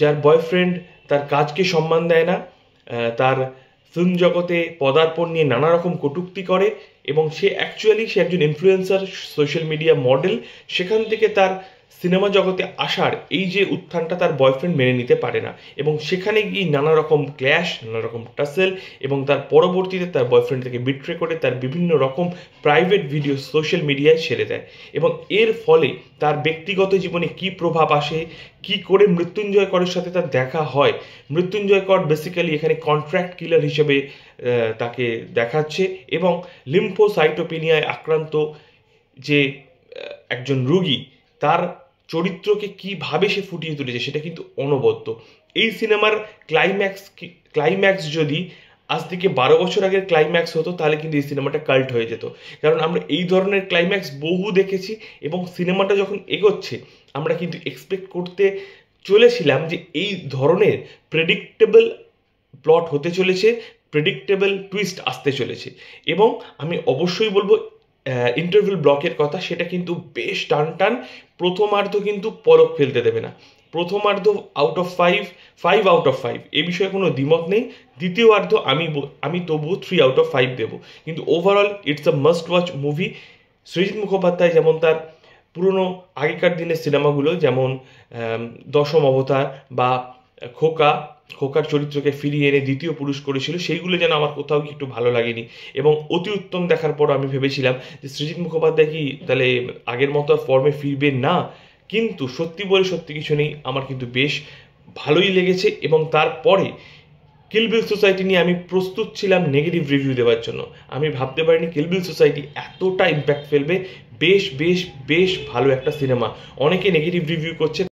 যার বয়ফ্রেন্ড তার কাজকে সম্মান দেয় না, তার ফিল্ম জগতে পদার্পণ নিয়ে নানা রকম কটূক্তি করে, এবং সে একজন ইনফ্লুয়েন্সার, সোশ্যাল মিডিয়া মডেল। সেখান থেকে তার সিনেমা জগতে আসার এই যে উত্থানটা তার বয়ফ্রেন্ড মেনে নিতে পারে না, এবং সেখানে গিয়ে নানা রকম ক্ল্যাশ, নানা রকম টাসেল, এবং তার পরবর্তীতে তার বয়ফ্রেন্ড থেকে বিট্রে করে তার বিভিন্ন রকম প্রাইভেট ভিডিও সোশ্যাল মিডিয়ায় ছেড়ে দেয়। এবং এর ফলে তার ব্যক্তিগত জীবনে কি প্রভাব আসে, কি করে মৃত্যুঞ্জয় করের সাথে তার দেখা হয়। মৃত্যুঞ্জয় কর বেসিক্যালি এখানে কন্ট্রাক্ট কিলার হিসেবে তাকে দেখাচ্ছে, এবং লিম্ফোসাইটোপেনিয়ায় আক্রান্ত যে একজন রোগী, তার চরিত্রকে কিভাবে সে ফুটিয়ে তুলেছে সেটা কিন্তু অনবদ্য। এই সিনেমার ক্লাইম্যাক্স যদি আজ থেকে 12 বছর আগের ক্লাইম্যাক্স হতো, তাহলে কিন্তু এই সিনেমাটা কাল্ট হয়ে যেত। কারণ আমরা এই ধরনের ক্লাইম্যাক্স বহু দেখেছি, এবং সিনেমাটা যখন এগোচ্ছে আমরা কিন্তু এক্সপেক্ট করতে চলেছিলাম যে এই ধরনের প্রেডিক্টেবল প্লট হতে চলেছে, প্রেডিক্টেবল টুইস্ট আসতে চলেছে। এবং আমি অবশ্যই বলবো ইন্টারভেল ব্লকের কথা, সেটা কিন্তু বেশ টান। প্রথমার্ধ কিন্তু পলক ফেলতে দেবে না। প্রথমার্ধ আউট অফ 5 আউট অফ 5, এ বিষয়ে কোনো দ্বিমত নেই। দ্বিতীয়ার্ধ আমি তবুও 3 আউট অফ 5 দেবো। কিন্তু overall it's a must watch movie. Srijit Mukhopadhyay যেমন তার পুরনো আগেকার দিনের সিনেমাগুলো, যেমন দশম অবতার বা খোকার চরিত্রকে ফিরিয়ে এনে দ্বিতীয় পুরুষ করেছিল, সেইগুলো যেন আমার কোথাও কি একটু ভালো লাগেনি। এবং অতি উত্তম দেখার পর আমি ভেবেছিলাম যে সৃজিত মুখোপাধ্যায় কি তাহলে আগের মতো আর ফর্মে ফিরবে না, কিন্তু সত্যি বলে সত্যি কিছু নেই, আমার কিন্তু বেশ ভালোই লেগেছে। এবং তারপরে কিল বিল সোসাইটি নিয়ে আমি প্রস্তুত ছিলাম নেগেটিভ রিভিউ দেওয়ার জন্য। আমি ভাবতে পারিনি কিল বিল সোসাইটি এতটা ইম্প্যাক্ট ফেলবে। বেশ বেশ বেশ ভালো একটা সিনেমা। অনেকে নেগেটিভ রিভিউ করছে।